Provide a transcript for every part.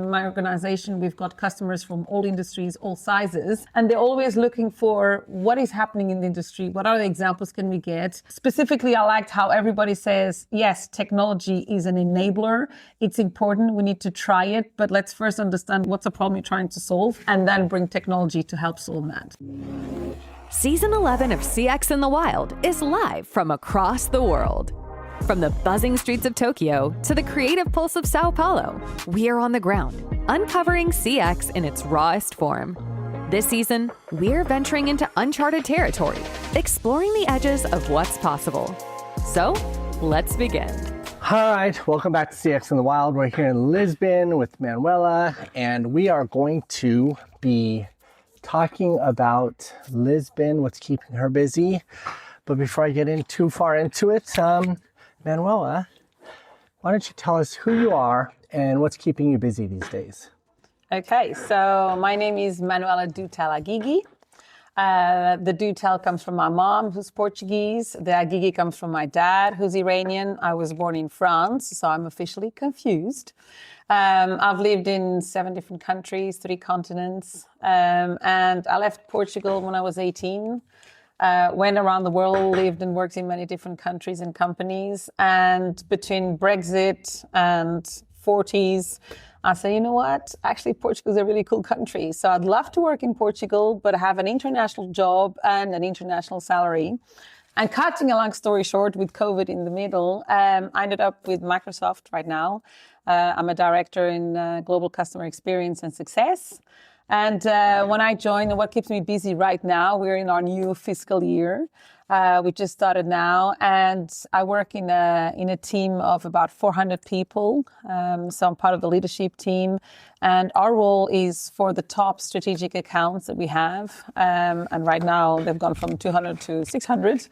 in my organization, we've got customers from all industries, all sizes, and they're always looking for what is happening in the industry. What other examples can we get? Specifically, I liked how everybody says, yes, technology is an enabler. It's important. We need to try it, but let's first understand what's the problem you're trying to solve and then bring technology to help solve that. Season 11 of CX in the Wild is live from across the world. From the buzzing streets of Tokyo to the creative pulse of Sao Paulo, we are on the ground, uncovering CX in its rawest form. This season, we're venturing into uncharted territory, exploring the edges of what's possible. So, let's begin. All right, welcome back to CX in the Wild. We're here in Lisbon with Manuela, and we are going to be talking about Lisbon, what's keeping her busy. But before I get in too far into it, Manuela, why don't you tell us who you are and what's keeping you busy these days? Okay, so my name is Manuela Doutel Haghighi. The Doutel comes from my mom, who's Portuguese. The Haghighi comes from my dad, who's Iranian. I was born in France, so I'm officially confused. I've lived in 7 different countries, 3 continents, and I left Portugal when I was 18. Went around the world, lived and worked in many different countries and companies. And between Brexit and 40s, I say, you know what? Actually, Portugal is a really cool country. So I'd love to work in Portugal, but have an international job and an international salary. And cutting a long story short, with COVID in the middle, I ended up with Microsoft right now. I'm a director in global customer experience and success. And when I joined, what keeps me busy right now, we're in our new fiscal year. We just started now, and I work in a team of about 400 people. So I'm part of the leadership team, and our role is for the top strategic accounts that we have. And right now, they've gone from 200 to 600.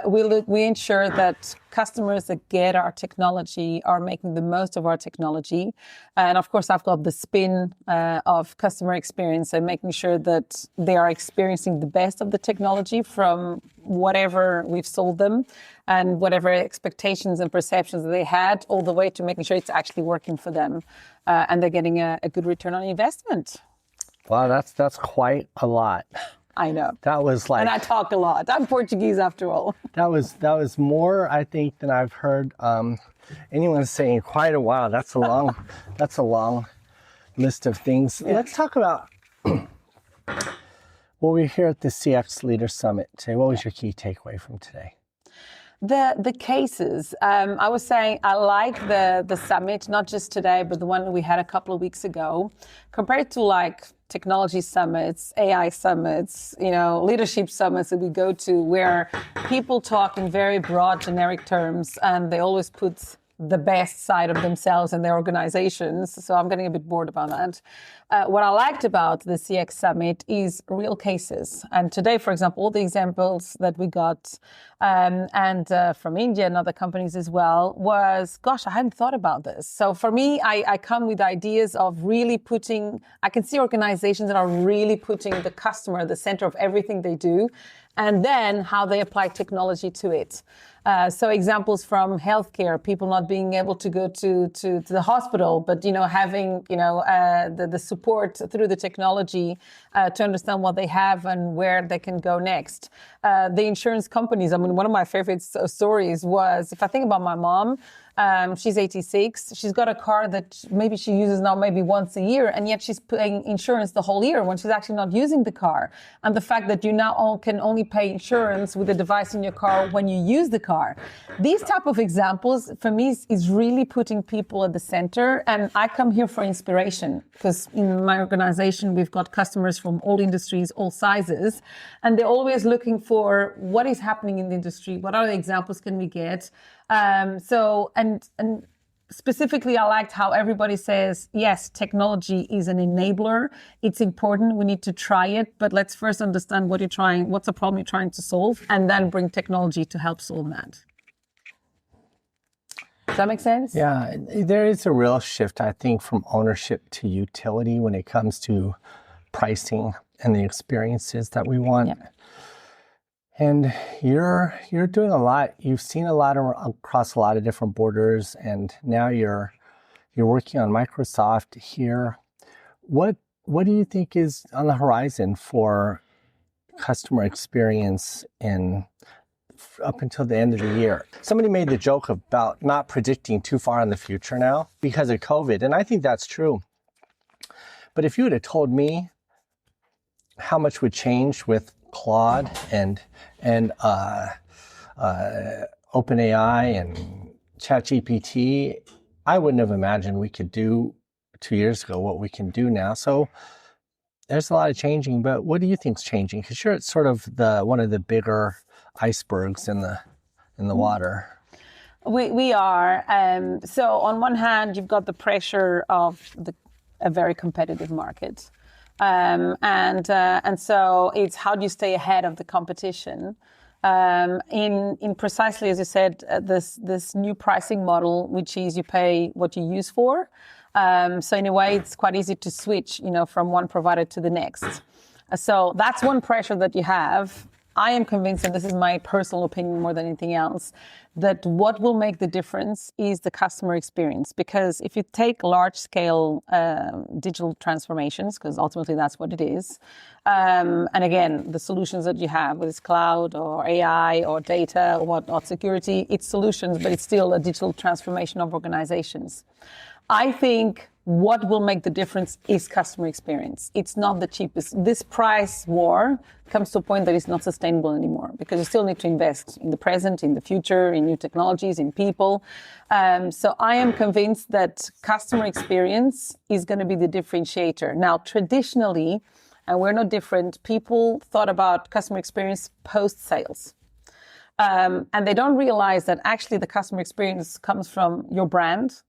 We ensure that customers that get our technology are making the most of our technology. And of course, I've got the spin of customer experience and making sure that they are experiencing the best of the technology from whatever we've sold them and whatever expectations and perceptions they had, all the way to making sure it's actually working for them and they're getting a good return on investment. Wow, that's quite a lot. I know. That was like, and I talk a lot. I'm Portuguese after all. That was more, I think, than I've heard anyone say in quite a while. That's a long list of things. Yeah. Let's talk about well, we're here at the CX Leader Summit today. What was your key takeaway from today? The cases. I was saying I like the summit, not just today, but the one that we had a couple of weeks ago, compared to like technology summits, AI summits, leadership summits that we go to, where people talk in very broad, generic terms, and they always put the best side of themselves and their organizations. So I'm getting a bit bored about that. What I liked about the CX Summit is real cases. And today, for example, all the examples that we got and from India and other companies as well was, gosh, I hadn't thought about this. So for me, I come with ideas of really I can see organizations that are really putting the customer at the center of everything they do, and then how they apply technology to it. So examples from healthcare, people not being able to go to the hospital, but, having, the support through the technology to understand what they have and where they can go next. The insurance companies, one of my favorite stories was, if I think about my mom, she's 86. She's got a car that maybe she uses now maybe once a year, and yet she's paying insurance the whole year when she's actually not using the car. And the fact that you now can only pay insurance with a device in your car when you use the car. These type of examples, for me, is really putting people at the center. And I come here for inspiration, because in my organization, we've got customers from all industries, all sizes, and they're always looking for what is happening in the industry. What other examples can we get? And specifically, I liked how everybody says, yes, technology is an enabler. It's important. We need to try it, but let's first understand what's the problem you're trying to solve, and then bring technology to help solve that. Does that make sense? Yeah, there is a real shift, I think, from ownership to utility when it comes to pricing and the experiences that we want. Yeah. And you're doing a lot. You've seen a lot across a lot of different borders, and now you're You're working on Microsoft here. What do you think is on the horizon for customer experience in up until the end of the year? Somebody made the joke about not predicting too far in the future now because of COVID, and I think that's true. But if you would have told me how much would change with Claude and OpenAI and ChatGPT, I wouldn't have imagined we could do 2 years ago what we can do now. So there's a lot of changing, but what do you think's changing? Because you're sort of one of the bigger icebergs in the water. We are. So on one hand, you've got the pressure of a very competitive market. And so it's how do you stay ahead of the competition? In precisely as you said, this new pricing model, which is you pay what you use for. So in a way, it's quite easy to switch, from one provider to the next. So that's one pressure that you have. I am convinced, and this is my personal opinion more than anything else, that what will make the difference is the customer experience. Because if you take large-scale digital transformations, because ultimately that's what it is, and again, the solutions that you have, whether it's cloud or AI or data or whatnot, security, it's solutions, but it's still a digital transformation of organizations. I think what will make the difference is customer experience. It's not the cheapest. This price war comes to a point that it's not sustainable anymore because you still need to invest in the present, in the future, in new technologies, in people. So I am convinced that customer experience is going to be the differentiator. Now, traditionally, and we're no different, people thought about customer experience post-sales. And they don't realize that actually the customer experience comes from your brand,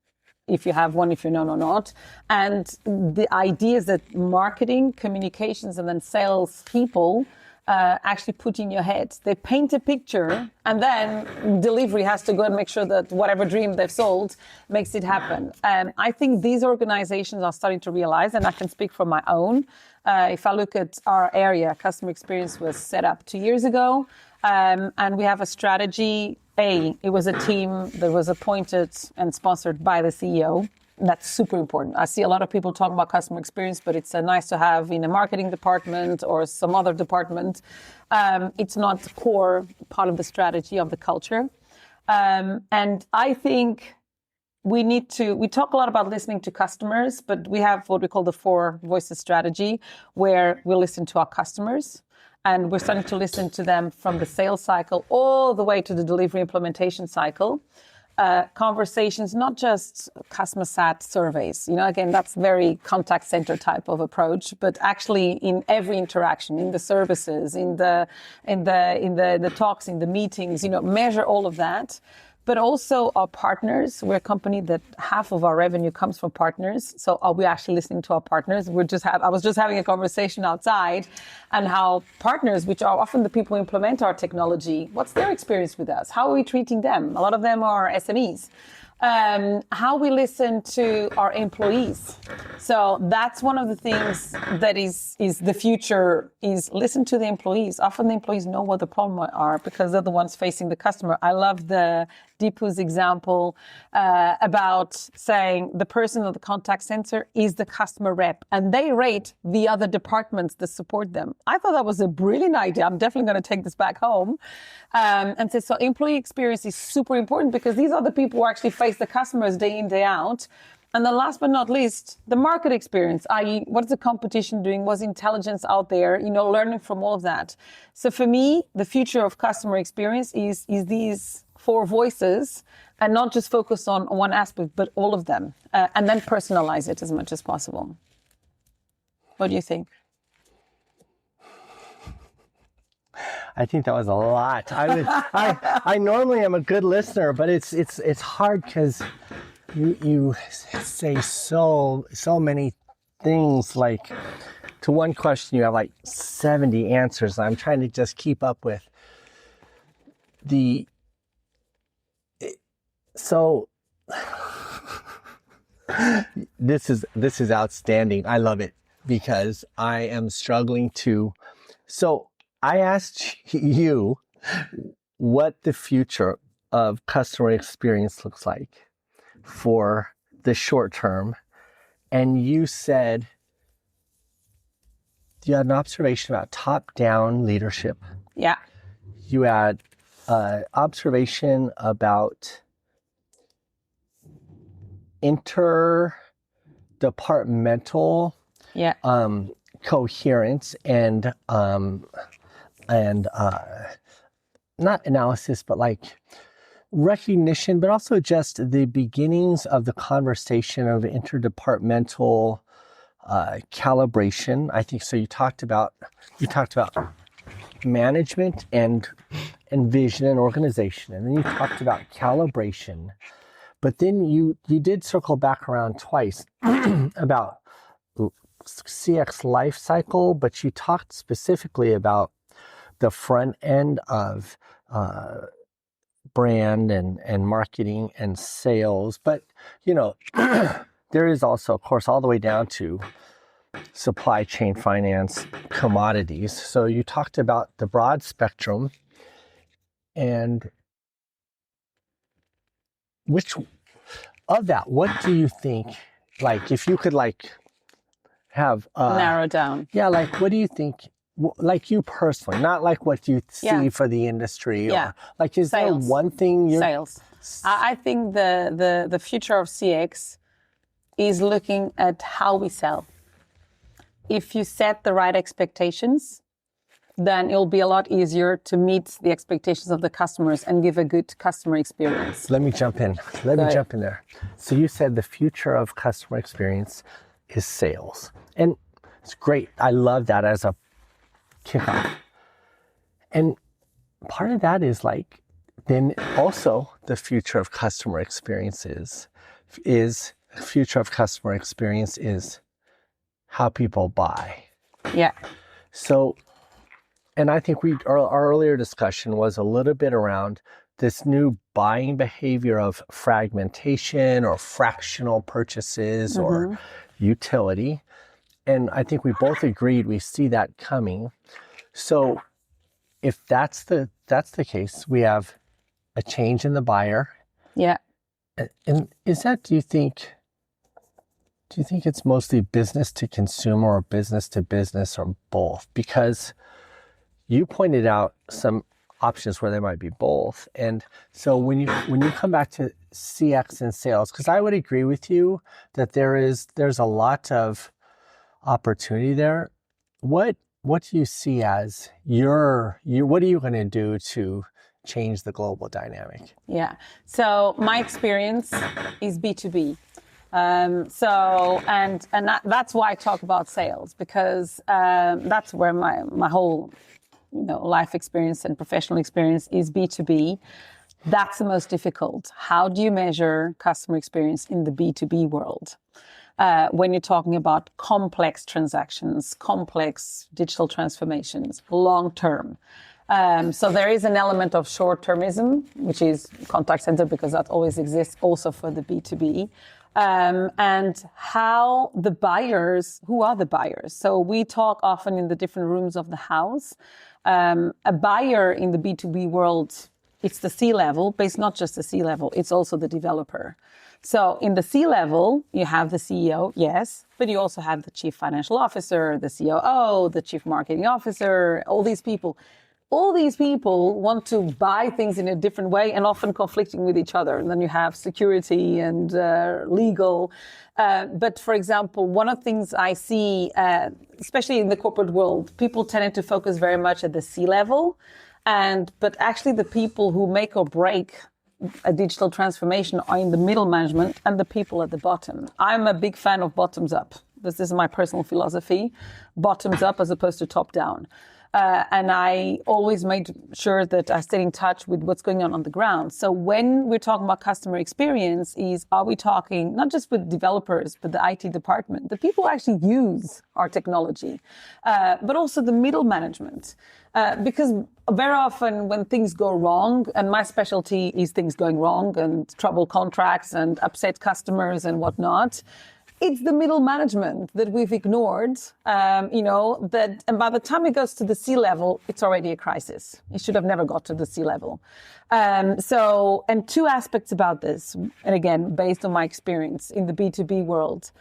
if you have one, if you're known or not. And the idea is that marketing, communications, and then sales people actually put in your head. They paint a picture, and then delivery has to go and make sure that whatever dream they've sold makes it happen. I think these organizations are starting to realize, and I can speak from my own. If I look at our area, customer experience was set up 2 years ago, and we have a strategy. It was a team that was appointed and sponsored by the CEO. That's super important. I see a lot of people talking about customer experience, but it's nice to have in a marketing department or some other department. It's not the core part of the strategy of the culture. And I think we talk a lot about listening to customers, but we have what we call the 4 voices strategy, where we listen to our customers. And we're starting to listen to them from the sales cycle all the way to the delivery implementation cycle. Conversations, not just customer sat surveys. Again, that's very contact center type of approach, but actually in every interaction, in the services, in the talks, in the meetings, measure all of that. But also our partners. We're a company that half of our revenue comes from partners. So are we actually listening to our partners? I was just having a conversation outside and how partners, which are often the people who implement our technology, what's their experience with us? How are we treating them? A lot of them are SMEs. How we listen to our employees. So that's one of the things that is the future, is listen to the employees. Often the employees know what the problem are because they're the ones facing the customer. I love the Deepu's example about saying the person of the contact center is the customer rep and they rate the other departments that support them. I thought that was a brilliant idea. I'm definitely going to take this back home. And so employee experience is super important because these are the people who actually face the customers day in, day out. And then last but not least, the market experience, i.e. what is the competition doing? What's intelligence out there? Learning from all of that. So for me, the future of customer experience is these 4 voices and not just focus on one aspect, but all of them, and then personalize it as much as possible. What do you think? I think that was a lot. I normally am a good listener, but it's hard because you say so many things. Like to one question, you have like 70 answers. I'm trying to just keep up with So this is outstanding. I love it because I am struggling to. So I asked you what the future of customer experience looks like for the short term, and you said you had an observation about top-down leadership. Yeah. You had observation about interdepartmental Yeah. coherence and not analysis, but like recognition, but also just the beginnings of the conversation of interdepartmental calibration. I think so. You talked about management and vision and organization, and then you talked about calibration. But then you did circle back around twice about CX life cycle, but you talked specifically about the front end of brand and marketing and sales. But, there is also, of course, all the way down to supply chain finance, commodities. So you talked about the broad spectrum, and which of that, what do you think, like, if you could have Narrow down. Yeah, like, what do you think, like you personally, not like what you see for the industry, or like, is Sales. there one thing you're... Sales. I think the future of CX is looking at how we sell. If you set the right expectations, then it'll be a lot easier to meet the expectations of the customers and give a good customer experience. Let me jump in. Jump in there. So you said the future of customer experience is sales. And it's great. I love that as a kickoff. And part of that is like, then also the future of customer experience is how people buy. Yeah. So, and I think our earlier discussion was a little bit around this new buying behavior of fragmentation or fractional purchases or utility. And I think we both agreed we see that coming. So if that's the case, we have a change in the buyer. Yeah. And is that, do you think it's mostly business to consumer or business to business or both? Because you pointed out some options where there might be both. And so when you come back to CX and sales, because I would agree with you that there's a lot of opportunity there. What do you see as what are you going to do to change the global dynamic? Yeah. So my experience is B2B. That's why I talk about sales, because that's where my whole life experience and professional experience is B2B. That's the most difficult. How do you measure customer experience in the B2B world? When you're talking about complex transactions, complex digital transformations, long term. So there is an element of short-termism, which is contact center, because that always exists also for the B2B. And how the buyers, who are the buyers? So we talk often in the different rooms of the house. A buyer in the B2B world, it's the C-level, but it's not just the C-level, it's also the developer. So in the C-level, you have the CEO, yes, but you also have the chief financial officer, the COO, the chief marketing officer, all these people. All these people want to buy things in a different way and often conflicting with each other. And then you have security and legal. But for example, one of the things I see, especially in the corporate world, people tended to focus very much at the C-level. But actually the people who make or break a digital transformation are in the middle management and the people at the bottom. I'm a big fan of bottoms up. This is my personal philosophy, bottoms up as opposed to top down. And I always made sure that I stayed in touch with what's going on the ground. So when we're talking about customer experience, are we talking not just with developers, but the IT department, the people who actually use our technology, but also the middle management. Because very often when things go wrong, and my specialty is things going wrong and trouble contracts and upset customers and whatnot, It's the middle management that we've ignored, and by the time it goes to the C-level, it's already a crisis. It should have never got to the C-level. And two aspects about this, and again, based on my experience in the B2B world.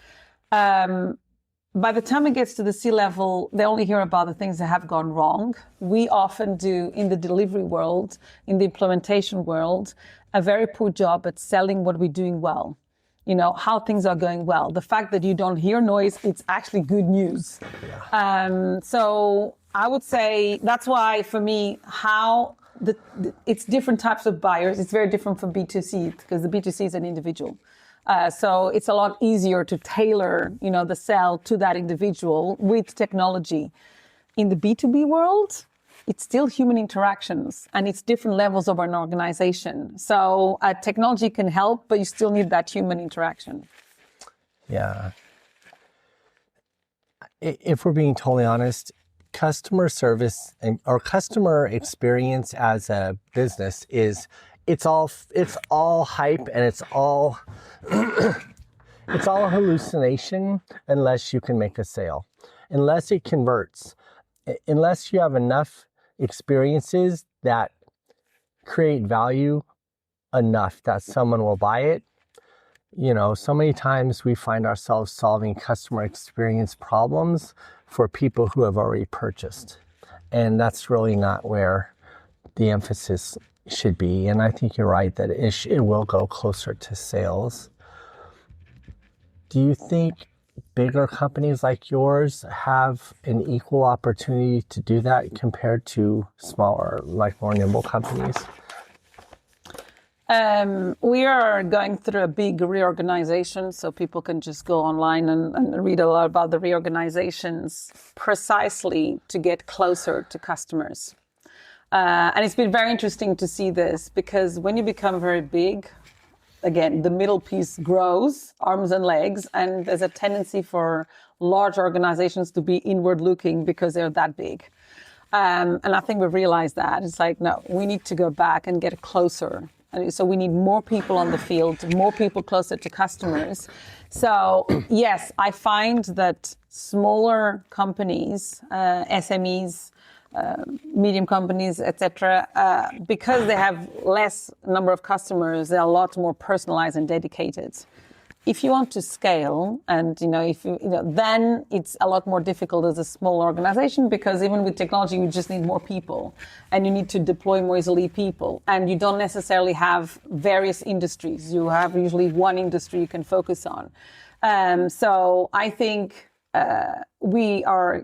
By the time it gets to the C-level, they only hear about the things that have gone wrong. We often do, in the delivery world, in the implementation world, a very poor job at selling what we're doing well. How things are going well. The fact that you don't hear noise, it's actually good news. So I would say that's why, for me, it's different types of buyers. It's very different from B2C, because the B2C is an individual. So it's a lot easier to tailor, the sell to that individual with technology. In the B2B world, it's still human interactions, and it's different levels of an organization. So technology can help, but you still need that human interaction. Yeah. If we're being totally honest, customer service or customer experience as a business it's all hype, and it's all it's all hallucination unless you can make a sale, unless it converts, unless you have enough experiences that create value enough that someone will buy it. So many times we find ourselves solving customer experience problems for people who have already purchased. And that's really not where the emphasis should be. And I think you're right that it will go closer to sales. Do you think bigger companies like yours have an equal opportunity to do that compared to smaller, like more nimble companies? We are going through a big reorganization, so people can just go online and read a lot about the reorganizations precisely to get closer to customers. And it's been very interesting to see this, because when you become very big, again, the middle piece grows, arms and legs, and there's a tendency for large organizations to be inward looking because they're that big. And I think we've realized that. It's like, no, we need to go back and get closer. And so we need more people on the field, more people closer to customers. So yes, I find that smaller companies, SMEs, medium companies, etc., because they have less number of customers, they're a lot more personalized and dedicated. If you want to scale, and then it's a lot more difficult as a small organization, because even with technology, you just need more people, and you need to deploy more easily people, and you don't necessarily have various industries. You have usually one industry you can focus on. So I think we are.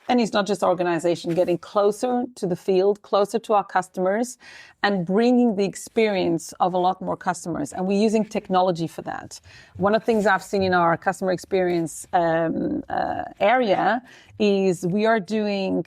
And it's not just organization, getting closer to the field, closer to our customers, and bringing the experience of a lot more customers. And we're using technology for that. One of the things I've seen in our customer experience area is we are doing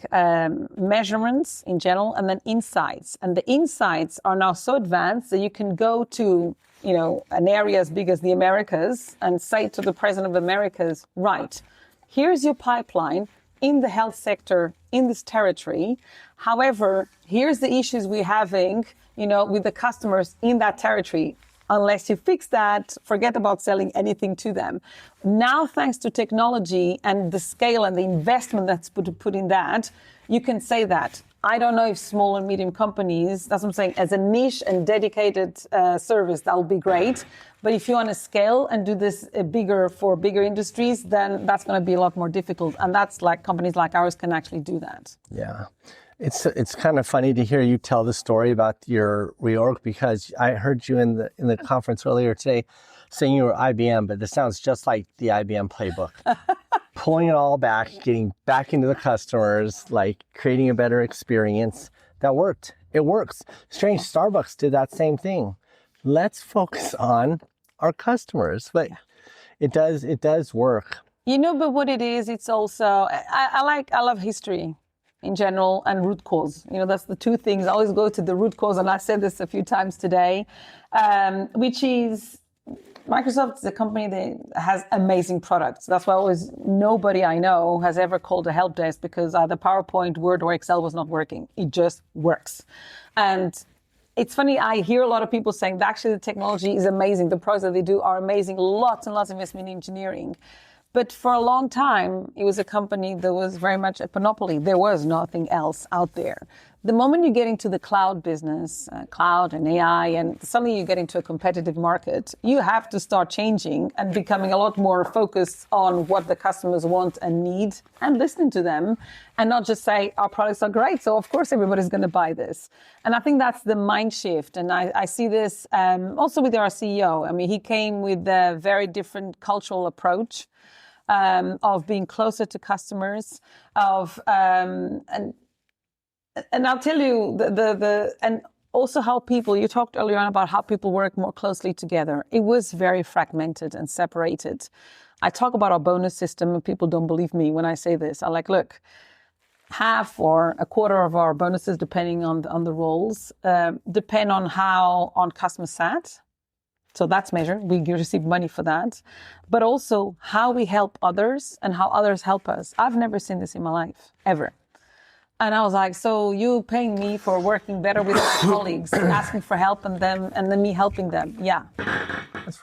measurements in general, and then insights. And the insights are now so advanced that you can go to an area as big as the Americas and say to the President of Americas, right, here's your pipeline in the health sector in this territory. However, here's the issues we're having, with the customers in that territory. Unless you fix that, forget about selling anything to them. Now, thanks to technology and the scale and the investment that's put in that, you can say that. I don't know if small and medium companies, that's what I'm saying, as a niche and dedicated service, that will be great. But if you want to scale and do this for bigger industries, then that's going to be a lot more difficult. And that's like companies like ours can actually do that. Yeah. It's kind of funny to hear you tell the story about your reorg, because I heard you in the conference earlier today saying you were IBM, but this sounds just like the IBM playbook. Pulling it all back, getting back into the customers, like creating a better experience. That worked. It works. Strange, Starbucks did that same thing. Let's focus on our customers. But it does work. But what it is, it's also, I love history in general and root cause. That's the two things. I always go to the root cause, and I said this a few times today, which is Microsoft is a company that has amazing products. That's why nobody I know has ever called a help desk because either PowerPoint, Word, or Excel was not working. It just works. And it's funny, I hear a lot of people saying that actually the technology is amazing. The products that they do are amazing. Lots and lots of investment in engineering. But for a long time, it was a company that was very much a monopoly. There was nothing else out there. The moment you get into the cloud business, cloud and AI, and suddenly you get into a competitive market, you have to start changing and becoming a lot more focused on what the customers want and need and listening to them and not just say, our products are great, so of course everybody's going to buy this. And I think that's the mind shift. And I see this also with our CEO. I mean, he came with a very different cultural approach. Of being closer to customers, and I'll tell you and also how people. You talked earlier on about how people work more closely together. It was very fragmented and separated. I talk about our bonus system, and people don't believe me when I say this. I'm like, look, half or a quarter of our bonuses, depending on the roles, depend on customer sat. So that's measured. We receive money for that. But also how we help others and how others help us. I've never seen this in my life, ever. And I was like, so you paying me for working better with my colleagues, asking for help and then me helping them. Yeah.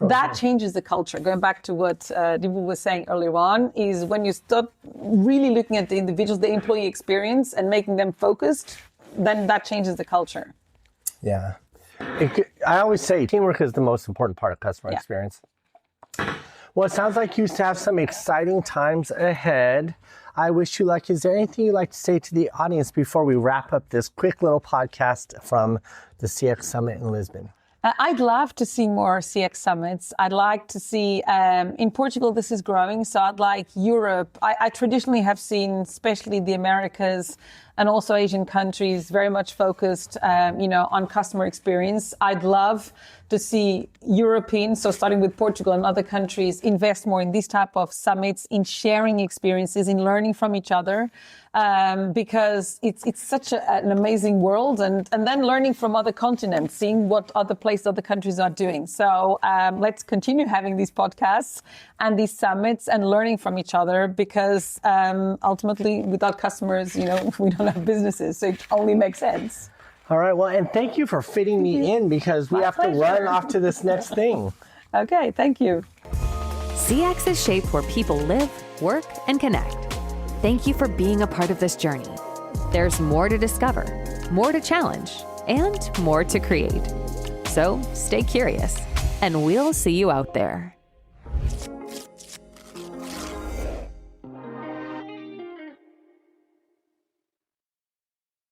That changes the culture. Going back to what Dibu was saying earlier on, is when you start really looking at the individuals, the employee experience and making them focused, then that changes the culture. Yeah. I always say teamwork is the most important part of customer experience. Well, it sounds like you have some exciting times ahead. I wish you luck. Is there anything you'd like to say to the audience before we wrap up this quick little podcast from the CX Summit in Lisbon? I'd love to see more CX summits. I'd like to see, in Portugal, this is growing. So I'd like Europe. I traditionally have seen, especially the Americas and also Asian countries, very much focused, on customer experience. I'd love to see Europeans, so starting with Portugal and other countries, invest more in these type of summits, in sharing experiences, in learning from each other, because it's such an amazing world, and then learning from other continents, seeing what other places, other countries are doing. So let's continue having these podcasts and these summits and learning from each other, because ultimately, without customers, we don't have businesses, so it only makes sense. All right. Well, and thank you for fitting me in, because we have to run off to this next thing. Okay. Thank you. CX is shaped where people live, work, and connect. Thank you for being a part of this journey. There's more to discover, more to challenge, and more to create. So stay curious, and we'll see you out there.